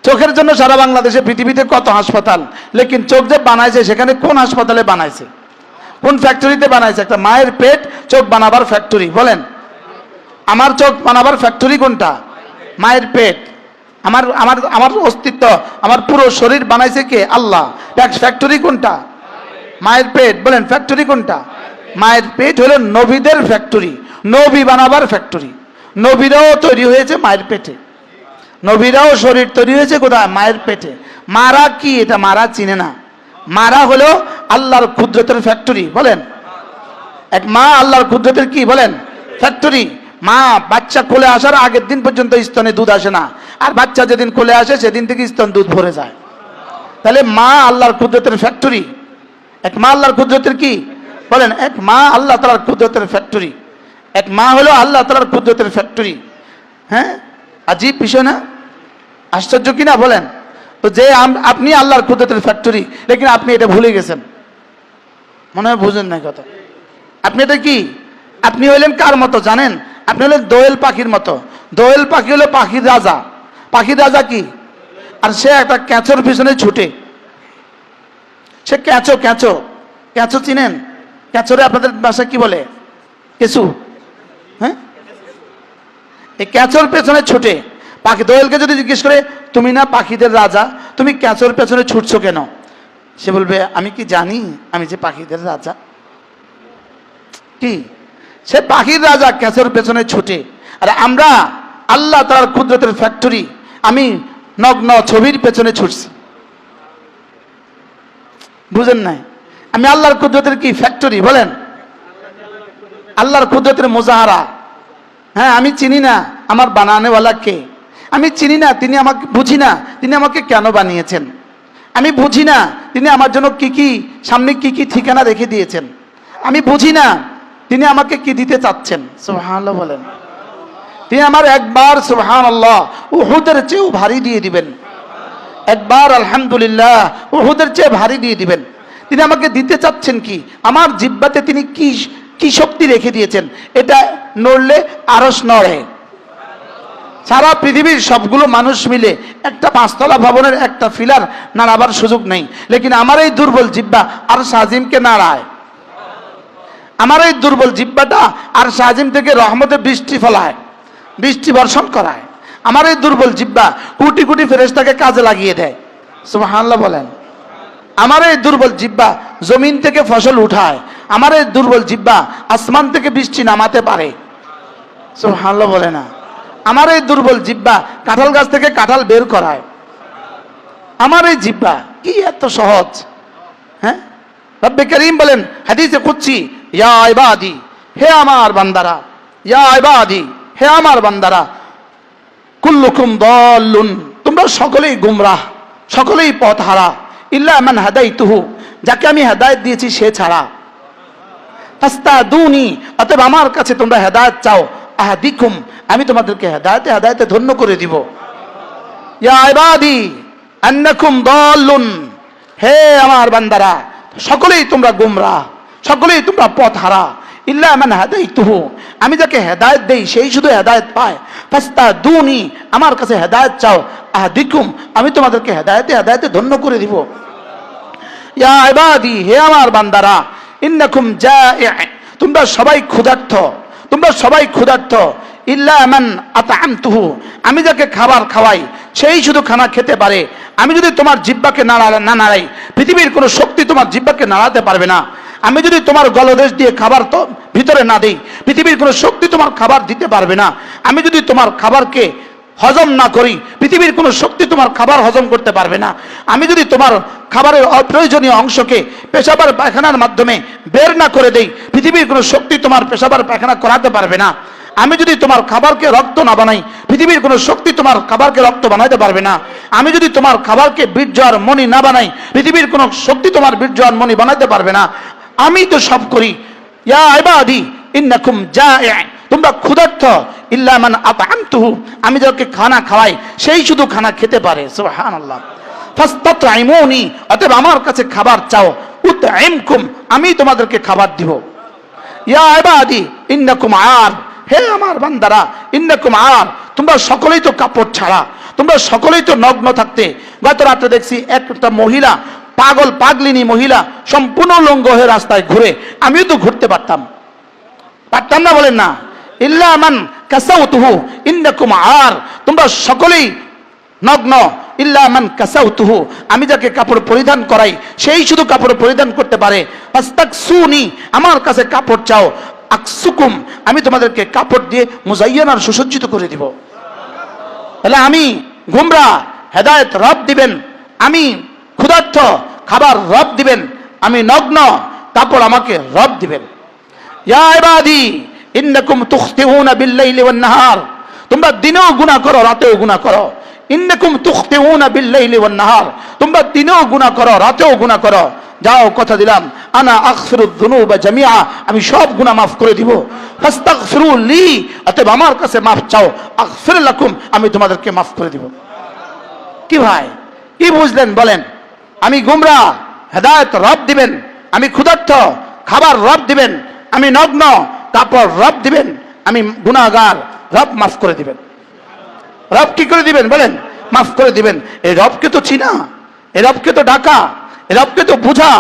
চোখের জন্য সারা বাংলাদেশে পৃথিবীতে কত হাসপাতাল, লেকিন চোখ যে বানাইছে সেখানে কোন হাসপাতালে বানাইছে, কোন ফ্যাক্টরিতে বানাইছে? একটা মায়ের পেট চোখ বানাবার ফ্যাক্টরি। বলেন, আমার চোখ বানাবার ফ্যাক্টরি কোনটা? মায়ের পেট। আমার আমার আমার অস্তিত্ব, আমার পুরো শরীর বানাইছে কে? আল্লাহ। ফ্যাক্টরি কোনটা? মায়ের পেট। বলেন, ফ্যাক্টরি কোনটা? মায়ের পেট হলো নবীদের ফ্যাক্টরি, নবী বানাবার ফ্যাক্টরি। নবীরাও তৈরি হয়েছে মায়ের পেটে, নবীরাও শরীর তৈরি হয়েছে কোথায়? মায়ের পেটে। মারা কি? এটা মারা চিনে না। মারা হলো আল্লাহর কুদরতের ফ্যাক্টরি। বলেন, এক মা আল্লাহর কুদরতের কি? বলেন, ফ্যাক্টরি। মা বাচ্চা কোলে আসার আগের দিন পর্যন্ত স্তনে দুধ আসে না, আর বাচ্চা যেদিন কোলে আসে সেদিন থেকে স্তন দুধ ভরে যায়। তাহলে মা আল্লাহর কুদরতের ফ্যাক্টরি। এক মা আল্লাহর কুদরতের কি? বলেন, এক মা আল্লাহ তাআলার কুদরতের ফ্যাক্টরি। এক মা হলো আল্লাহ তাআলার কুদরতের ফ্যাক্টরি। হ্যাঁ, আজীব বিষয় না? আশ্চর্য কিনা? বলেন তো, যে আপনি আল্লাহর কুদরতের ফ্যাক্টরি, লেকিন আপনি এটা ভুলে গেছেন। মনে হয় বুঝেন না কথা। আপনি এটা কি? আপনি হইলেন কার মতো জানেন? আপনি হলেন দোয়েল পাখির মতো। দোয়েল পাখি হলো পাখির রাজা। পাখির রাজা কি? আর সে একটা ক্যাঁচোর পিছনে ছুটে। সে ক্যাঁচো, ক্যাঁচো, ক্যাঁচো চিনেন? ক্যাঁচোরে আপনাদের ভাষায় কি বলে? কেঁচু। হ্যাঁ, এই ক্যাঁচোর পেছনে ছুটে। পাখি দোয়েলকে যদি জিজ্ঞেস করে, তুমি না পাখিদের রাজা, তুমি ক্যাঁচোর পেছনে ছুটছো কেন? সে বলবে, আমি কি জানি আমি যে পাখিদের রাজা? কি? সে পাখির রাজা, ক্যাঁচোর পেছনে ছুটে। আর আমরা আল্লাহ তাআলার কুদরতের ফ্যাক্টরি, আমি নগ্ন ছবির পেছনে ছুটছি। বুঝেন নাই? আমি আল্লাহর কুদরতের কি? ফ্যাক্টরি। বলেন, আল্লাহর কুদরতের মুজাহারা। হ্যাঁ, আমি চিনি না আমার বানানেওয়ালা কে, আমি চিনি না তিনি আমাকে, বুঝি না তিনি আমাকে কেন বানিয়েছেন, আমি বুঝি না তিনি আমার জন্য কি কি সামনে কি কি ঠিকানা রেখে দিয়েছেন, আমি বুঝি না তিনি আমাকে কি দিতে চাচ্ছেন। সুবহানাল্লাহ বলেন। তিনি আমার একবার সুবহানাল্লাহ উহুদের চেয়েও ভারী দিয়ে দিবেন, একবার আলহামদুলিল্লাহ উহুদের চেয়ে ভারী দিয়ে দিবেন। তিনি আমাকে দিতে চাচ্ছেন কি? আমার জিহ্বাতে তিনি কি কি শক্তি রেখে দিয়েছেন? এটা নড়লে আরশ নড়ে। সারা পৃথিবীর সবগুলো মানুষ মিলে একটা পাঁচতলা ভবনের একটা ফিলার নাড়াবার সুযোগ নেই, লেকিন আমার এই দুর্বল জিহ্বা আরশ আজিমকে নাড়ায়। আমার এই দুর্বল জিহ্বাটা আরশ আজিম থেকে রহমতের বৃষ্টি ফলায়, বৃষ্টি বর্ষণ করায়। আমার এই দুর্বল জিহ্বা কোটি কোটি ফেরেশতাকে কাজে লাগিয়ে দেয়। সুবহানাল্লাহ বলেন। আমার এই দুর্বল জিহ্বা জমিন থেকে ফসল উঠায়। আমার এই দুর্বল জিহ্বা আসমান থেকে বৃষ্টি নামাতে পারে। সুবহানাল্লাহ বলে না। আমার এই দুর্বল জিহ্বা কাঁঠাল গাছ থেকে কাঁঠাল বের করায়। আমার এই জিহ্বা কি এত সহজ? হ্যাঁ, রব্বে করিম বলেন হাদিসে কুদসি, ইয়া ইবাদি, হে আমার বান্দারা, ইয়া ইবাদি, হে আমার বান্দারা, কুল্লুকুম দাল্লুন, তোমরা সকলেই গুমরাহ, সকলেই পথহারা, ইল্লা মান হাদাইতুহু, যাকে আমি হেদায়েত দিয়েছি সে ছাড়া। ফাস্তাদুনি, অতএব আমার কাছে তোমরা হেদায়েত চাও। আহাদিকুম, আমি তোমাদেরকে হেদায়েতে হেদায়েতে ধন্য করে দিব। ইয়া ইবাদি আন্নাকুম দাল্লুন, হে আমার বান্দারা, সকলেই তোমরা গুমরাহ, সকলেই তোমরা পথহারা। ইল্লা মান হাদাইতুহু, আমি যাকে হেদায়েত দেই সেই শুধু হেদায়েত পায়। ফাস্তাদুনি, আমার কাছে হেদায়েত চাও। আহাদিকুম, আমি তোমাদেরকে হেদায়েতে হেদায়েতে ধন্য করে দিব। ইয়া ইবাদি, হে আমার বান্দারা, ইন্নাকুম জা'i, তোমরা সবাই ক্ষুধার্ত, তোমরা সবাই ক্ষুধার্ত। ইল্লা মান আতআমতুহু, আমি যাকে খাবার খাওয়াই সেই শুধু খানা খেতে পারে। আমি যদি তোমার জিহ্বাকে না নাড়াই, পৃথিবীর কোনো শক্তি তোমার জিহ্বাকে নাড়াতে পারবে না। আমি যদি তোমার গলদেশ দিয়ে খাবার তো ভিতরে না দিই, পৃথিবীর কোনো শক্তি তোমার খাবার দিতে পারবে না। আমি যদি তোমার খাবারকে হজম না করি, পৃথিবীর কোনো শক্তি তোমার খাবার হজম করতে পারবে না। আমি যদি তোমার খাবারের অপ্রয়োজনীয় অংশকে পেশাবার পায়খানার মাধ্যমে বের না করে দেই, পৃথিবীর কোনো শক্তি তোমার পেশাবার পায়খানা করাতে পারবে না। আমি যদি তোমার খাবারকে রক্ত না বানাই, পৃথিবীর কোনো শক্তি তোমার খাবারকে রক্ত বানাইতে পারবে না। আমি যদি তোমার খাবারকে বীর্য আর মণি না বানাই, পৃথিবীর কোনো শক্তি তোমার বীর্য আর মণি বানাইতে পারবে না। আমি তো সব করি। ইয়া ইবাদি ইন্নাকুম জা'i, তোমরা ক্ষুধার্ত। ইল্লা মান আতআমতুহু, আমি যাকে খানা খাওয়াই সেই শুধু খানা খেতে পারে। সুবহানাল্লাহ। ফাস্তাতঈমুনি, অতএব আমার কাছে খাবার চাও। উতঈমকুম, আমি তোমাদেরকে খাবার দিব। ইয়া ইবাদি ইন্নাকুম আর, হে আমার বান্দারা, ইন্নাকুম আর, তোমরা সকলেই তো কাপড় ছাড়া, তোমরা সকলেই তো নগ্ন থাকতে। গত রাতে দেখছি একটা মহিলা, পাগল পাগলিনী মহিলা, সম্পূর্ণ উলঙ্গ হয়ে রাস্তায় ঘুরে। আমিও তো ঘুরতে পারতাম না, বলেন না? ইল্লা মান কাসাউতুহু ইন্নাকুম আর, তোমরা সকলেই নগ্ন। ইল্লা মান কাসাউতুহু, আমি যাকে কাপড় পরিধান করাই সেই শুধু কাপড় পরিধান করতে পারে। ফাস্তাকসুনি, আমার কাছে কাপড় চাও। আকসুকুম, আমি তোমাদেরকে কাপড় দিয়ে মুজাইয়ানার সুসজ্জিত করে দিব। তাহলে আমি গুমরা, হেদায়েত রব দিবেন। আমি ক্ষুধার্ত, খাবার রব দিবেন। আমি নগ্ন, কাপড় আমাকে রব দিবেন। ইয়া ইবাদি ইন্নাকুম তুখতিউনা বিল-লাইলি ওয়ান-নাহার, তোমরা দিনেও গুনাহ করো, রাতেও গুনাহ করো। ইন্নাকুম তুখতিউনা বিল-লাইলি ওয়ান-নাহার, তোমরা দিনেও গুনাহ করো, রাতেও গুনাহ করো। যাও, কথা দিলাম, আনা আগফিরুয যুনুবা জামিআ, আমি সব গুনাহ মাফ করে দিব। ফাস্তাগফিরু লি, অতএব আমার কাছে মাফ চাও। আগফির লাকুম, আমি তোমাদেরকে মাফ করে দিব। কি ভাই, কি বুঝলেন বলেন? আমি গুমরা, হেদায়েত রব দিবেন। আমি ক্ষুধার্ত, খাবার রব দিবেন। আমি নগ্ন, কাপড় রব দিবেন। আমি গুনাহগার, রব মাফ করে দিবেন। রব কি করে দিবেন বলেন? মাফ করে দিবেন। এই রবকে তো চিনা, এই রবকে তো ডাকা, এই রবকে তো বোঝা।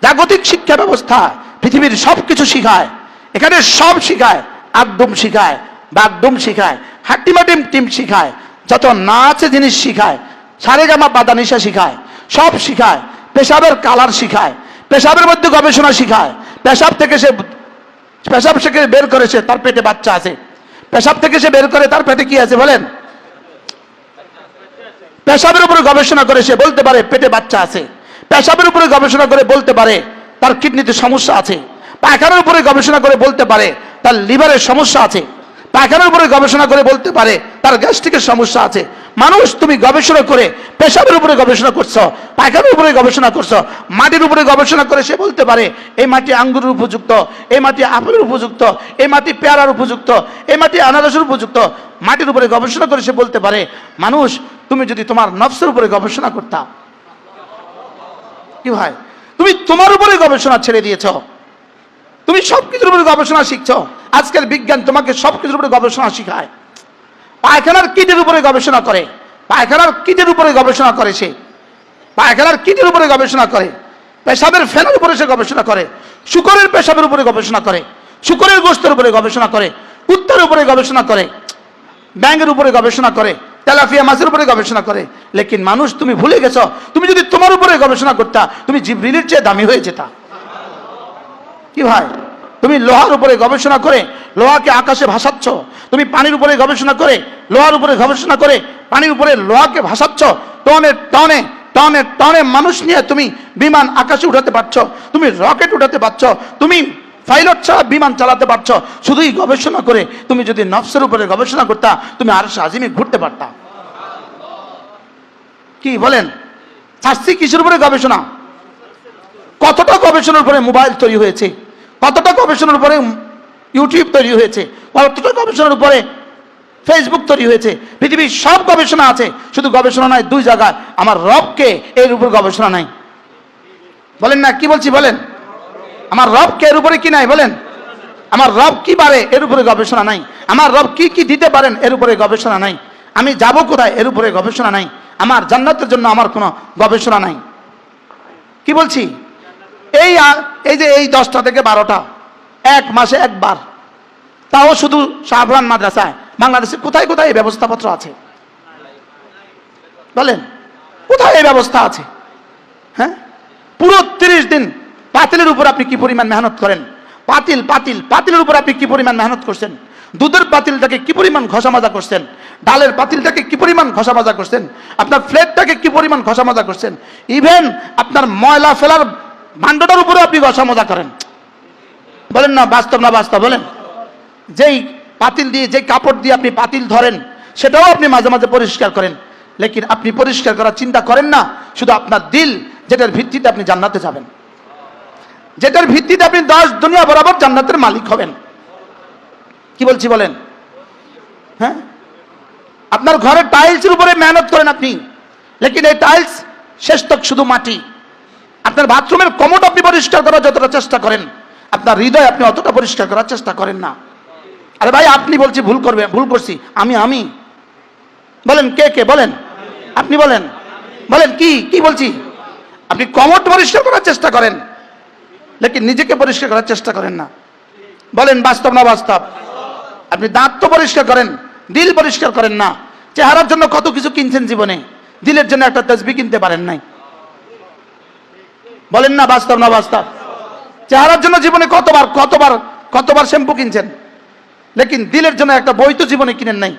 জাগতিক শিক্ষা ব্যবস্থা পৃথিবীর সব কিছু শিখায়, এখানে সব শিখায়। আকদম শিখায়, বাগদম শিখায়, হাট্টিমাটিম টিম শিখায়, যত না আছে জিনিস শিখায়, সারেগামা পাদানিশা শিখায়, সব শিখায়। পেশাবের কালার শিখায়, পেশাবের মধ্যে গবেষণা শিখায়। পেশাব থেকে বের করেছে, তার পেটে বাচ্চা আছে। পেশাব থেকে সে বের করে, তার পেটে কি আছে বলেন? পেশাবের উপরে গবেষণা করে সে বলতে পারে পেটে বাচ্চা আছে। পেশাবের উপরে গবেষণা করে বলতে পারে তার কিডনিতে সমস্যা আছে। পায়খানার উপরে গবেষণা করে বলতে পারে তার লিভারের সমস্যা আছে। পায়খানার উপরে গবেষণা করে বলতে পারে তার গ্যাস্ট্রিকের সমস্যা আছে। মানুষ, তুমি গবেষণা করে পেশাবের উপরে গবেষণা করছো, পায়খানার উপরে গবেষণা করছো, মাটির উপরে গবেষণা করে সে বলতে পারে এই মাটি আঙ্গুরের উপযুক্ত, এই মাটি আপেলের উপযুক্ত, এই মাটি পেয়ারার উপযুক্ত, এই মাটি আনারসের উপযুক্ত। মাটির উপরে গবেষণা করে সে বলতে পারে। মানুষ, তুমি যদি তোমার নফসের উপরে গবেষণা করতা, কি ভাই, তুমি তোমার উপরে গবেষণা ছেড়ে দিয়েছ। তুমি সবকিছুর উপরে গবেষণা শিখছো। আজকের বিজ্ঞান তোমাকে সবকিছুর উপরে গবেষণা শিখায়। পায়খানার কিটের উপরে গবেষণা করে, পায়খানার কিটের উপরে গবেষণা করে সে, পায়খানার কিটের উপরে গবেষণা করে। পেশাবের ফেনার উপরে সে গবেষণা করে, শুকরের পেশাবের উপরে গবেষণা করে, শুকরের গোশতের উপরে গবেষণা করে, কুত্তার উপরে গবেষণা করে, ব্যাঙের উপরে গবেষণা করে, তেলাপিয়া মাছের উপরে গবেষণা করে। লেকিন মানুষ, তুমি ভুলে গেছো, তুমি যদি তোমার উপরে গবেষণা করতা, তুমি জিবরিলের চেয়ে দামি হয়ে যেতা। কি ভাই, তুমি লোহার উপরে গবেষণা করে লোহাকে আকাশে ভাসাচ্ছ। তুমি পানির উপরে গবেষণা করে লোহার উপরে গবেষণা করে পানির উপরে লোহাকে ভাসাচ্ছ। টনে টনে টনে টনে মানুষ নিয়ে তুমি বিমান আকাশে উঠাতে পারছো, তুমি রকেট উঠাতে পারছো, তুমি পাইলট ছাড়া বিমান চালাতে পারছো শুধুই গবেষণা করে। তুমি যদি নফসের উপরে গবেষণা করতা, তুমি আরশে আজিমে ঘুরতে পারতা। কি বলেন? শাস্তি কিসের উপরে গবেষণা? কতটা গবেষণার উপরে মোবাইল তৈরি হয়েছে, কতটা গবেষণার উপরে ইউটিউব তৈরি হয়েছে, কতটা গবেষণার উপরে ফেসবুক তৈরি হয়েছে। পৃথিবীর সব গবেষণা আছে, শুধু গবেষণা নাই দুই জায়গায়, আমার রবকে এর উপর গবেষণা নাই। বলেন না, কি বলছি বলেন? আমার রবকে এর উপরে কি নাই বলেন? আমার রব কি পারে এর উপরে গবেষণা নাই। আমার রব কি কি দিতে পারেন এর উপরে গবেষণা নাই। আমি যাব কোথায় এর উপরে গবেষণা নাই। আমার জান্নাতের জন্য আমার কোনো গবেষণা নাই। কি বলছি? এই যে এই 10টা থেকে 12টা, এক মাসে একবার, তাও শুধু শাহপুরান মাদ্রাসায়। বাংলাদেশে কোথায় কোথায় এই ব্যবস্থাপত্র আছে বলেন? কোথায় এই ব্যবস্থা আছে? হ্যাঁ, পুরো 30 দিন পাতিলের উপর আপনি কি পরিমাণ মেহনত করেন। পাতিলের উপর আপনি কি পরিমাণ মেহনত করছেন। দুধের পাতিলটাকে কি পরিমাণ ঘষা মাজা করছেন, ডালের পাতিলটাকে কি পরিমাণ ঘষা মাজা করছেন, আপনার প্লেটটাকে কি পরিমাণ ঘষা মাজা করছেন। ইভেন আপনার ময়লা ফেলার ভান্ডটার উপরে আপনি ঘষা মাজা করেন। বলেন না বাস্তব না বাস্তব বলেন? যেই পাতিল দিয়ে, যে কাপড় দিয়ে আপনি পাতিল ধরেন, সেটাও আপনি মাঝে মাঝে পরিষ্কার করেন। লেকিন আপনি পরিষ্কার করার চিন্তা করেন না শুধু আপনার দিল, যেটার ভিত্তিতে আপনি জান্নাতে যাবেন, যেটার ভিত্তিতে আপনি 10 দুনিয়া বরাবর জান্নাতের মালিক হবেন। কি বলছি বলেন? হ্যাঁ, আপনার ঘরের টাইলসের উপরে মেহনত করেন আপনি, লেকিন এই টাইলস শেষ তক শুধু মাটি। আপনার বাথরুমের কমোড আপনি পরিষ্কার করার যতটা চেষ্টা করেন, আপনার হৃদয় আপনি অতটা পরিষ্কার করার চেষ্টা করেন না। আরে ভাই, আপনি বলছি ভুল করছি, আমি বলেন কে কে বলেন, আপনি বলেন, বলেন কি কি বলছি। আপনি কমট পরিষ্কার করার চেষ্টা করেন, লেকিন নিজেকে পরিষ্কার করার চেষ্টা করেন না। বলেন বাস্তব না বাস্তব? আপনি দাঁত তো পরিষ্কার করেন, দিল পরিষ্কার করেন না। চেহারার জন্য কত কিছু কিনছেন জীবনে, দিলের জন্য একটা তসবিহ কিনতে পারেন নাই। বলেন না বাস্তব না বাস্তব? চেহারার জন্য জীবনে কতবার কতবার কতবার শ্যাম্পু কিনছেন, লেকিন দিলের জন্য একটা বই তো জীবনে কিনেন নাই।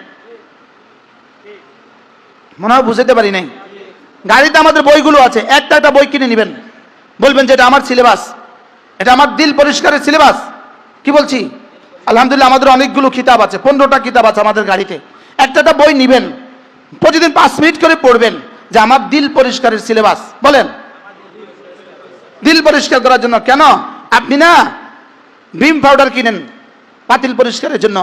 মনে হয় বুঝতে পারি নাই। গাড়িতে আমাদের বইগুলো আছে, একটা একটা বই কিনে নেবেন, বলবেন যে এটা আমার সিলেবাস, এটা আমার দিল পরিষ্কারের সিলেবাস। কি বলছি? আলহামদুলিল্লাহ আমাদের অনেকগুলো কিতাব আছে, 15টা কিতাব আছে আমাদের গাড়িতে। একটা একটা বই নিবেন, প্রতিদিন 5 মিনিট করে পড়বেন যে আমার দিল পরিষ্কারের সিলেবাস। বলেন দিল পরিষ্কার করার জন্য। কেন আপনি না ভিম পাউডার কিনেন পাতিল পরিষ্কারের জন্য,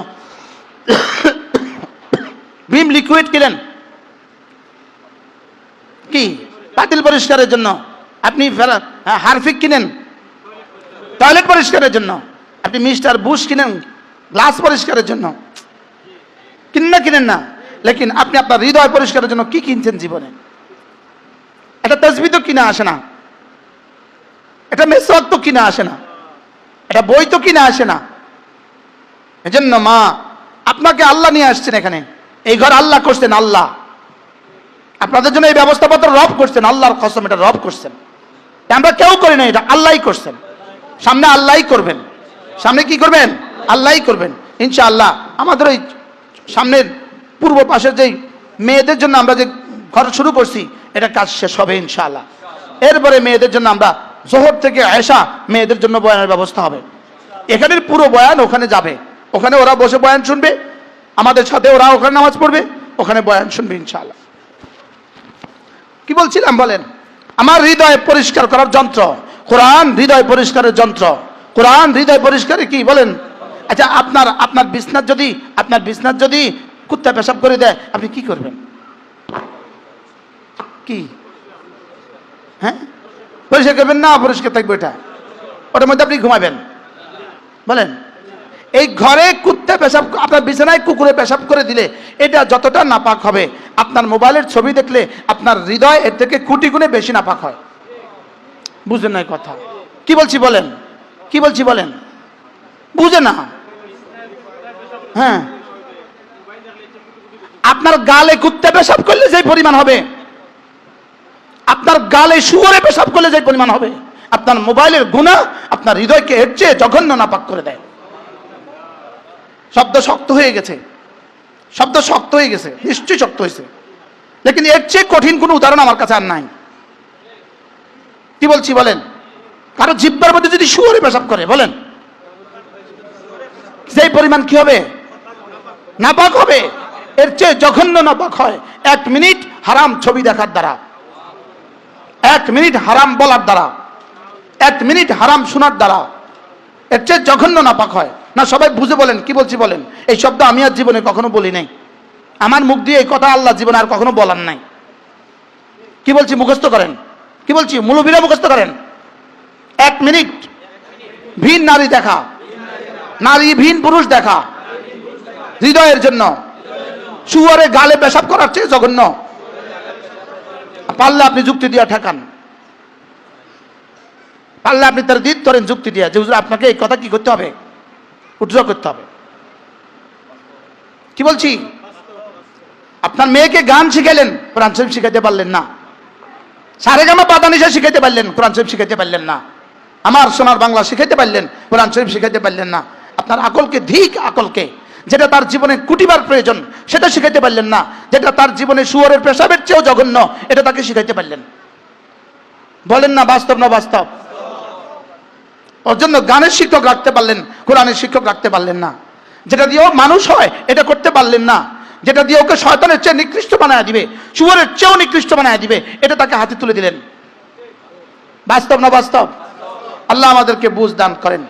ভিম লিকুইড কিনেন কি পাতিল পরিষ্কারের জন্য, আপনি হারফিক কিনেন টয়লেট পরিষ্কারের জন্য, আপনি মিস্টার বুশ কিনেন গ্লাস পরিষ্কারের জন্য, কিনেন না। লেকিন আপনি আপনার হৃদয় পরিষ্কারের জন্য কি কিনছেন জীবনে? এটা তসবিহ তো কিনা আসে না, এটা মেসওয়াক তো কিনা আসে না, এটা বই তো কিনা আসে না। এজন্য মা আপনাকে আল্লাহ নিয়ে আসছেন এখানে, এই ঘর আল্লাহ করছেন, আল্লাহ আপনাদের জন্য এই ব্যবস্থাপত্র রব করছেন, আল্লাহর কসম এটা রব করছেন, আমরা কেউ করি না, এটা আল্লাহই করছেন। সামনে আল্লাহই করবেন, সামনে কি করবেন? আল্লাহই করবেন ইনশাআল্লাহ। আমাদের ওই সামনের পূর্ব পাশের যে মেয়েদের জন্য আমরা যে ঘর শুরু করছি, এটা কাজ শেষ হবে ইনশাআল্লাহ। এরপরে মেয়েদের জন্য আমরা জোহর থেকে আয়েশা মেয়েদের জন্য বয়ানের ব্যবস্থা হবে। এখানের পুরো বয়ান ওখানে যাবে, ওখানে ওরা বসে বয়ান শুনবে, আমাদের সাথে ওরা ওখানে নামাজ পড়বে, ওখানে বয়ান শুনবে ইনশাআল্লাহ। কি বলছিলাম বলেন? আমার হৃদয় পরিষ্কার করার যন্ত্র কোরআন, হৃদয় পরিষ্কারের যন্ত্র কোরআন। হৃদয় পরিষ্কারে কি বলেন? আচ্ছা আপনার বিছনার যদি কুত্তা পেশাব করে দেয়, আপনি কি করবেন? কি হ্যাঁ পরিষ্কার করবেন না পরিষ্কার থাকবে? ওটার মধ্যে আপনি ঘুমাবেন? বলেন এই ঘরে কুত্তা পেশাব, আপনার বিছানায় কুকুরে পেশাব করে দিলে এটা যতটা নাপাক হবে, আপনার মোবাইলের ছবি দেখলে আপনার হৃদয় এর থেকে কোটি গুণে বেশি নাপাক হয়। বুঝলেন না কথা? কি বলছি বলেন? কি বলছি বলেন? বুঝে না? হ্যাঁ, আপনার গালে কুত্তা পেশাব করলে যে পরিমাণ হবে, আপনার গালে শুয়োরে পেশাব করলে যে পরিমাণ হবে, আপনার মোবাইলের গুনাহ আপনার হৃদয়কে এর চেয়ে জঘন্য নাপাক করে দেয়। শব্দ শক্ত হয়ে গেছে, শব্দ শক্ত হয়ে গেছে, নিশ্চয়ই শক্ত হয়েছে, লেকিন এর চেয়ে কঠিন কোনো উদাহরণ আমার কাছে আর নাই। কি বলছি বলেন? কারো জিহ্বার মধ্যে যদি শুয়োরে পেশাব করে, বলেন সেই পরিমাণ কি হবে? নাপাক হবে। এর চেয়ে জঘন্য নাপাক হয় 1 মিনিট হারাম ছবি দেখার দ্বারা, 1 মিনিট হারাম বলার দ্বারা, 1 মিনিট হারাম শোনার দ্বারা। এর চেয়ে জঘন্য নাপাক হয় না। সবাই বুঝে বলেন কি বলছি বলেন? এই শব্দ আমি আর জীবনে কখনো বলি নাই, আমার মুখ দিয়ে এই কথা আল্লাহ জীবনে আর কখনো বলার নাই। কি বলছি মুখস্থ করেন? কি বলছি মুলুবিরা মুখস্থ করেন? 1 মিনিট ভিন নারী দেখা, নারী ভিন পুরুষ দেখা হৃদয়ের জন্য শুয়োরে গালে পেশাব করার চেয়ে জঘন্য। পারলে আপনি যুক্তি দিয়ে ঠেকান, পারলে আপনি তার দিত করেন যুক্তি দিয়ে যে হুজুর আপনাকে এই কথা কি করতে হবে, উদ্র করতে হবে। কি বলছি? আপনার মেয়েকে গান শিখাইলেন, কোরআন শরীফ শিখাইতে পারলেন না। সারেগামা পাদানিসা শিখাইতে পারলেন, কোরআন শরীফ শিখাইতে পারলেন না। আমার সোনার বাংলা শিখাইতে পারলেন, কোরআন শরীফ শিখাইতে পারলেন না। আপনার আকলকে, ধিক আকলকে, যেটা তার জীবনে কুটিবার প্রয়োজন সেটা শিখাইতে পারলেন না। যেটা তার জীবনে শুয়োরের পেশাবের চেয়েও জঘন্য, এটা তাকে শিখাইতে পারলেন। বলেন না বাস্তব না বাস্তব? ওর জন্য গানের শিক্ষক রাখতে পারলেন, কোরআনের শিক্ষক রাখতে পারলেন না। যেটা দিয়েও মানুষ হয় এটা করতে পারলেন না। যেটা দিয়ে ওকে শয়তানের চেয়ে নিকৃষ্ট বানায় দিবে, শুয়োরের চেয়েও নিকৃষ্ট বানায় দিবে, এটা তাকে হাতে তুলে দিলেন। বাস্তব না বাস্তব? আল্লাহ আমাদেরকে বুঝ দান করেন।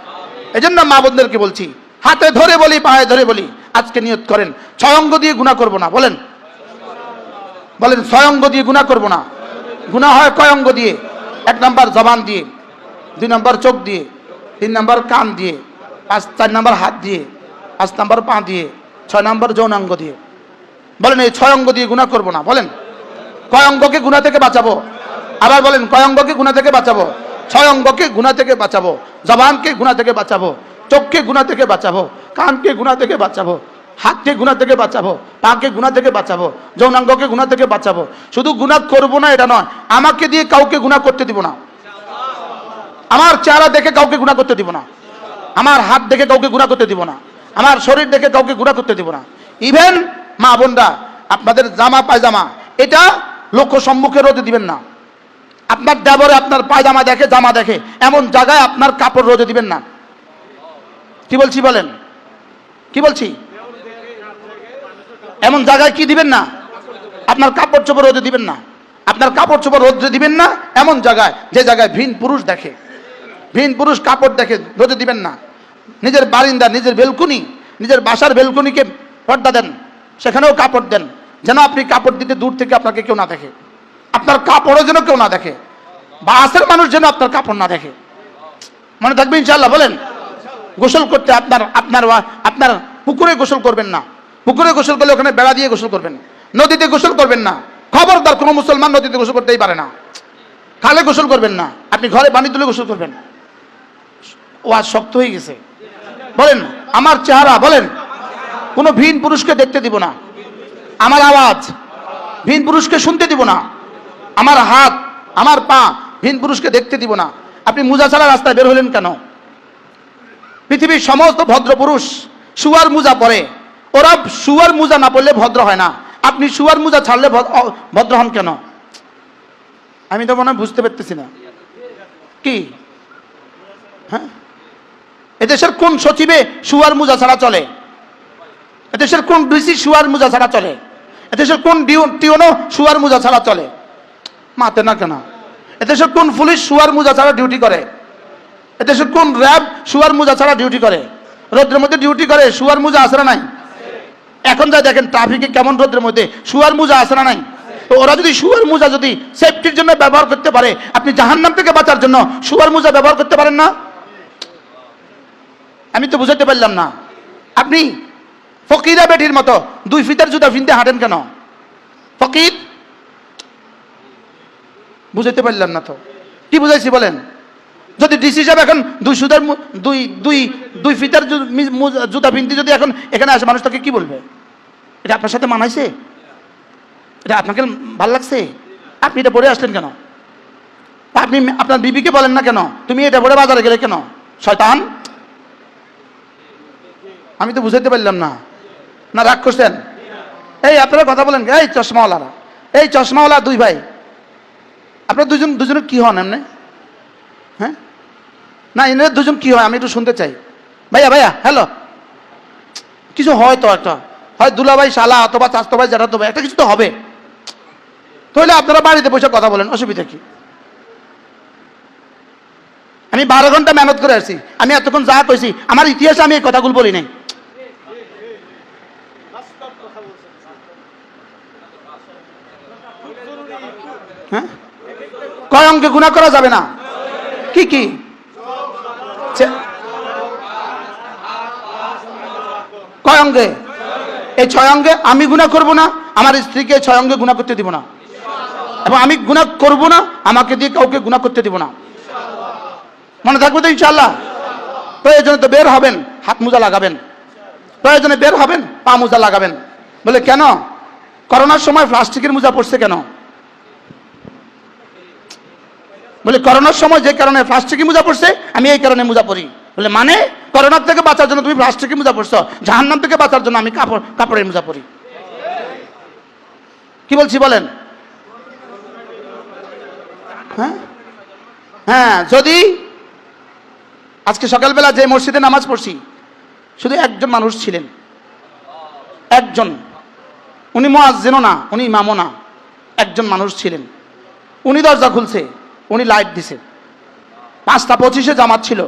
এজন্য মা বোনদেরকে বলছি, হাতে ধরে বলি, পায়ে ধরে বলি, আজকে নিয়ত করেন 6 অঙ্গ দিয়ে গুনাহ করব না। বলেন বলেন 6 অঙ্গ দিয়ে গুনাহ করব না। গুনাহ হয় কয় অঙ্গ দিয়ে? 1 নম্বর জবান দিয়ে, 2 নম্বর চোখ দিয়ে, 3 নম্বর কান দিয়ে, 4 নম্বর হাত দিয়ে, 5 নম্বর পা দিয়ে, 6 নম্বর যৌনাঙ্গ দিয়ে। বলেন এই 6 অঙ্গ দিয়ে গুনাহ করব না। বলেন কয় অঙ্গকে গুনাহ থেকে বাঁচাবো? আবার বলেন কয় অঙ্গকে গুনাহ থেকে বাঁচাবো? 6 অঙ্গকে গুনাহ থেকে বাঁচাবো। জবানকে গুনাহ থেকে বাঁচাবো, চোখকে গুনাহ থেকে বাঁচাবো, কানকে গুনাহ থেকে বাঁচাবো, হাতকে গুনাহ থেকে বাঁচাবো, পাকে গুনাহ থেকে বাঁচাবো, যৌনাঙ্গকে গুনাহ থেকে বাঁচাবো। শুধু গুনাহ করব না এটা নয়, আমাকে দিয়ে কাউকে গুনাহ করতে দিব না। আমার চেহারা দেখে কাউকে গুনাহ করতে দিব না, আমার হাত দেখে কাউকে গুনাহ করতে দিব না, আমার শরীর দেখে কাউকে গুনাহ করতে দিব না। ইভেন মা বোনরা, আপনাদের জামা পায়জামা এটা লোক সম্মুখে রোদে দিবেন না। আপনার দেবরে আপনার পায়জামা দেখে, জামা দেখে, এমন জায়গায় আপনার কাপড় রোদে দিবেন না। কি বলছি বলেন? কি বলছি? এমন জায়গায় কি দিবেন না? আপনার কাপড় চোপড় রোদে দিবেন না। আপনার কাপড় চোপড় রোদে দিবেন না এমন জায়গায়, যে জায়গায় ভিন পুরুষ দেখে, ভিন পুরুষ কাপড় দেখে, রোদে দিবেন না। নিজের বারিন্দা, নিজের বেলকুনি, নিজের বাসার বেলকুনিকে পর্দা দেন, সেখানেও কাপড় দেন, যেন আপনি কাপড় দিতে দূর থেকে আপনাকে কেউ না দেখে, আপনার কাপড়ও যেন কেউ না দেখে, বাসের মানুষ যেন আপনার কাপড় না দেখে। মনে থাকবে ইনশাআল্লাহ। বলেন গোসল করতে আপনার আপনার আপনার পুকুরে গোসল করবেন না। পুকুরে গোসল করলে ওখানে বেড়া দিয়ে গোসল করবেন। নদীতে গোসল করবেন না, খবরদার। কোনো মুসলমান নদীতে গোসল করতেই পারে না। খালে গোসল করবেন না, আপনি ঘরে পানি তুলে গোসল করবেন। ওয়াজ শক্ত হয়ে গেছে। বলেন আমার চেহারা, বলেন কোনো ভিন পুরুষকে দেখতে দিব না। আমার আওয়াজ ভিন পুরুষকে শুনতে দিব না। আমার হাত, আমার পা ভিন পুরুষকে দেখতে দিব না। আপনি মোজা ছাড়া রাস্তায় বের হলেন কেন? পৃথিবীর সমস্ত ভদ্র পুরুষ শুয়ার মোজা পরে, ওরা শুয়ার মোজা না পরলে ভদ্র হয় না। আপনি শুয়ার মোজা ছাড়লে ভদ্র হন কেন? আমি তো মনে হয় বুঝতে পারতেছি না। কি হ্যাঁ, এদেশের কোন সচিবে শুয়ার মোজা ছাড়া চলে? এদেশের কোন ডিসি শুয়ার মোজা ছাড়া চলে? এদেশের কোন টিওনো শুয়ার মোজা ছাড়া চলে? মাতে না কেন? এদেশের কোন পুলিশ শুয়ার মোজা ছাড়া ডিউটি করে? এদেশের কোন র্যাব শুয়ার মোজা ছাড়া ডিউটি করে? রোদ্রের মধ্যে ডিউটি করে, শুয়ার মোজা আছে না নাই? এখন যা দেখেন ট্রাফিকে কেমন রোদ্রের মধ্যে, শুয়ার মোজা আছে না নাই? তো ওরা যদি শুয়ার মোজা যদি সেফটির জন্য ব্যবহার করতে পারে, আপনি জাহান্নাম থেকে বাঁচার জন্য শুয়ার মোজা ব্যবহার করতে পারেন না? আমি তো বুঝাতে পারলাম না। আপনি ফকিরা বেটির মতো 2 ফিতার জুতা ফিনতে হাঁটেন কেন? ফকির, বুঝাতে পারলাম না তো। কি বুঝাইছি বলেন? যদি ডিসি সাহেব এখন 2 ফিতার জুতা ফিনতে যদি এখন এখানে আসে, মানুষ তাকে কি বলবে? এটা আপনার সাথে মানাইছে? এটা আপনাকে ভাল লাগছে? আপনি এটা পরে আসলেন কেন? আপনি আপনার বিবিকে বলেন না কেন তুমি এটা পরে বাজারে গেলে কেন? শয়তান। আমি তো বুঝাইতে পারলাম না। না রাগ করছেন? এই আপনারা কথা বলেন, এই চশমাওয়ালারা, এই চশমাওয়ালা 2 ভাই, আপনারা দুজনে কি হন এমনি? হ্যাঁ না, এনারা দুজন কি হয় আমি একটু শুনতে চাই। ভাইয়া ভাইয়া হ্যালো, কিছু হয় তো একটা, হয় দুলাভাই শালা অথবা চাস্তো ভাই জ্যাঠাতো ভাই, একটা কিছু তো হবে। তাহলে আপনারা বাড়িতে বসে কথা বলেন, অসুবিধা কি? আমি 12 ঘন্টা মেহনত করে আসছি, আমি এতক্ষণ যা কইছি আমার ইতিহাসে আমি এই কথাগুলো বলি নাই। হ্যাঁ, কয় অঙ্কে গুনাহ করা যাবে না? কি কি? কয় অঙ্গে? এই 6 অঙ্গে আমি গুনাহ করব না, আমার স্ত্রীকে 6 অঙ্গে গুনাহ করতে দিব না, এবং আমি গুনাহ করব না, আমাকে দিয়ে কাউকে গুনাহ করতে দিব না। মনে থাকবে তো ইনশাআল্লাহ? প্রয়োজনে তো বের হবেন, হাত মোজা লাগাবেন। প্রয়োজনে বের হবেন, পা মোজা লাগাবেন। বলে কেন? করোনার সময় প্লাস্টিকের মোজা পড়ছে কেন? বলে করোনার সময় যে কারণে প্লাস্টিকের মোজা পড়ছে, আমি এই কারণে মোজা পরি। বলে মানে করোনার থেকে বাঁচার জন্য তুমি প্লাস্টিকের মোজা পড়ছো, জাহান্নাম থেকে বাঁচার জন্য আমি কাপড়ের মোজা পরি। কি বলছি বলেন? হ্যাঁ হ্যাঁ, যদি আজকে সকালবেলা যে মসজিদে নামাজ পড়ছি, শুধু একজন মানুষ ছিলেন, একজন। উনি মুয়াজ্জিনও না, উনি ইমামও না, একজন মানুষ ছিলেন। উনি দরজা খুলছে, উনি লাইট দিছে। 5টা 25-এ জামাত ছিল,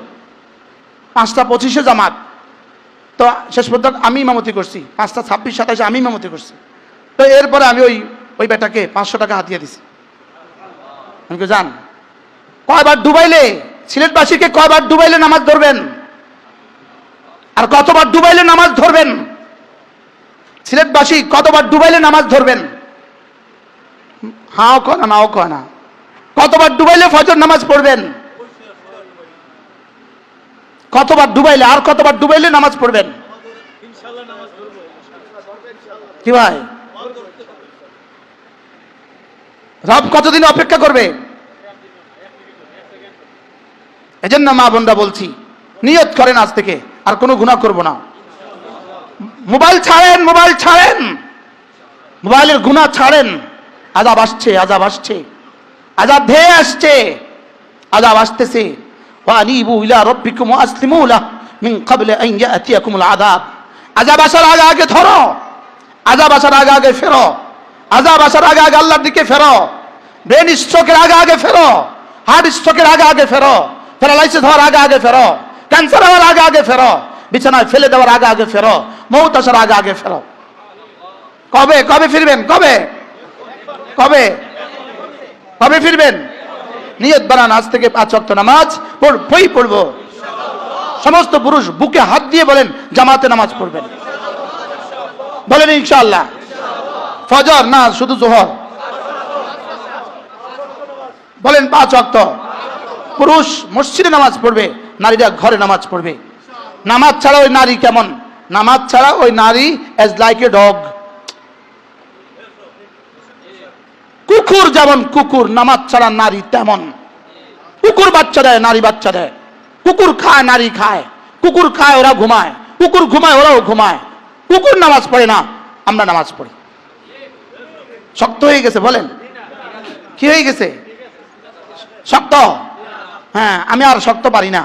5টা 25-এ জামাত। তো শেষ পর্যন্ত আমি ইমামতি করছি, 5টা 26, 27 আমি ইমামতি করছি। তো এরপরে আমি ওই বেটাকে 500 টাকা হাতিয়ে দিছি। আমি জান কয়বার ডুবাইলে, সিলেটবাসীকে কয়বার ডুবাইলে নামাজ ধরবেন? আর কতবার ডুবাইলে নামাজ ধরবেন? সিলেটবাসী কতবার ডুবাইলে নামাজ ধরবেন? হাও কয় না, নাও কয় না। কতবার ডুবাইলে ফজর নামাজ পড়বেন? কতবার ডুবাইলে, আর কতবার ডুবাইলে নামাজ পড়বেন? কি ভাই, রব কতদিন অপেক্ষা করবে? এজন্য মা বোনরা বলছি, নিয়ত করেন আজ থেকে আর কোনো গুনাহ করব না। মোবাইল ছাড়েন, মোবাইল ছাড়েন, মোবাইলের গুনাহ ছাড়েন। আযাব আসছে, আযাব আসছে, আযাব ধেয়ে আসছে, আযাব আসতেছে। ওয়া আনিবু ইলা রাব্বিকুম ওয়া আসলিমু লাহু মিন ক্বাবলি আন ইয়াতিয়াকুমুল আযাব। আযাব আসার আগে আগে ধরো, আযাব আসার আগে আগে ফেরো, আযাব আসার আগে আগে আল্লাহর দিকে ফেরো, ব্রেন স্ট্রোকের আগে আগে ফেরো, হার্ট স্ট্রোকের আগে আগে ফেরো, প্যারালাইসিস হওয়ার আগে আগে ফেরো, ক্যান্সার হওয়ার আগে আগে ফেরো, বিছানায় ফেলে দেওয়ার আগে আগে ফেরো, মৌত আসার আগে আগে ফেরো। কবে কবে ফিরবেন? কবে কবে কবে ফিরবেন? নিয়ত বানান, আজ থেকে 5 ওয়াক্ত নামাজ পড়বই পড়বো। সমস্ত পুরুষ বুকে হাত দিয়ে বলেন জামাতে নামাজ পড়বেন, বলেন ইনশাআল্লাহ। ফজর না, শুধু জোহর, বলেন 5 ওয়াক্ত। পুরুষ মসজিদে নামাজ পড়বে, নারীরা ঘরে নামাজ পড়বে। নামাজ ছাড়া ওই নারী কেমন? নামাজ ছাড়া ওই নারী এজ লাইক এ ডগ। কুকুর যেমন কুকুর, নামাজ ছাড়া নারী তেমন। কুকুর বাচ্চা দেয়, নারী বাচ্চা দেয়। কুকুর খায়, নারী খায়। কুকুর খায়, ওরা ঘুমায়। কুকুর ঘুমায়, ওরাও ঘুমায়। কুকুর নামাজ পড়ে না, আমরা নামাজ পড়ি। শক্ত হয়ে গেছে, বলেন কি হয়ে গেছে? শক্ত। হ্যাঁ, আমি আর শক্ত পারি না,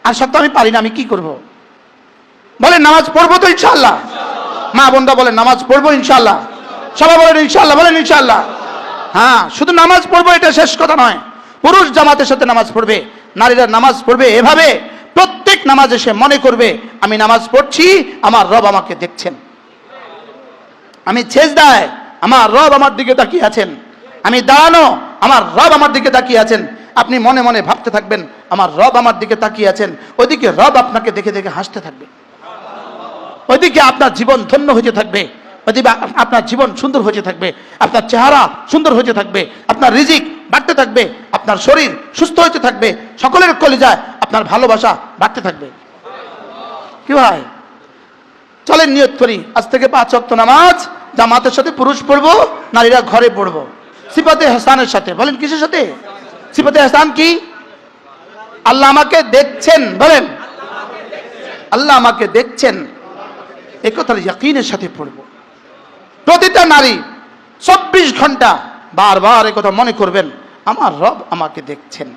আর শক্ত আমি পারি না, আমি কি করব? বলেন নামাজ পড়বো তো ইনশাআল্লাহ। মা বোনরা বলেন নামাজ পড়বো ইনশাআল্লাহ। সবাই বলেন ইনশাআল্লাহ, বলেন ইনশাআল্লাহ। হ্যাঁ, শুধু নামাজ পড়বো এটা শেষ কথা নয়। পুরুষ জামাতের সাথে নামাজ পড়বে, নারীরা নামাজ পড়বে। এভাবে প্রত্যেক নামাজে সে মনে করবে আমি নামাজ পড়ছি, আমার রব আমাকে দেখছেন। আমি সেজদায়, আমার রব আমার দিকে তাকিয়ে আছেন। আমি দাঁড়ানো, আমার রব আমার দিকে তাকিয়ে আছেন। আপনি মনে মনে ভাবতে থাকবেন আমার রব আমার দিকে তাকিয়ে আছেন। ওইদিকে রব আপনাকে দেখে দেখে হাসতে থাকবে। ওইদিকে আপনার জীবন ধন্য হয়ে থাকবে, ওইদিকে আপনার জীবন সুন্দর হয়ে থাকবে, আপনার চেহারা সুন্দর হয়ে থাকবে, আপনার রিজিক বাড়তে থাকবে, আপনার শরীর সুস্থ হতে থাকবে, সকলের কলিজায় আপনার ভালোবাসা বাড়তে থাকবে। কি ভাই, চলেন নিয়ত করি আজ থেকে 5 ওয়াক্ত নামাজ জামাতের সাথে পুরুষ পড়বো, নারীরা ঘরে পড়বো। সিফাতে হাসানের সাথে, বলেন কিসের সাথে? সিফাতে হাসান কি? আল্লাহ আমাকে দেখছেন, বলেন আল্লাহ আমাকে দেখছেন। এই কথার ইয়াকিনের সাথে পড়বো। প্রতিটা নারী 24 ঘন্টা বারবার এই কথা মনে করবেন আমার রব আমাকে দেখছেন।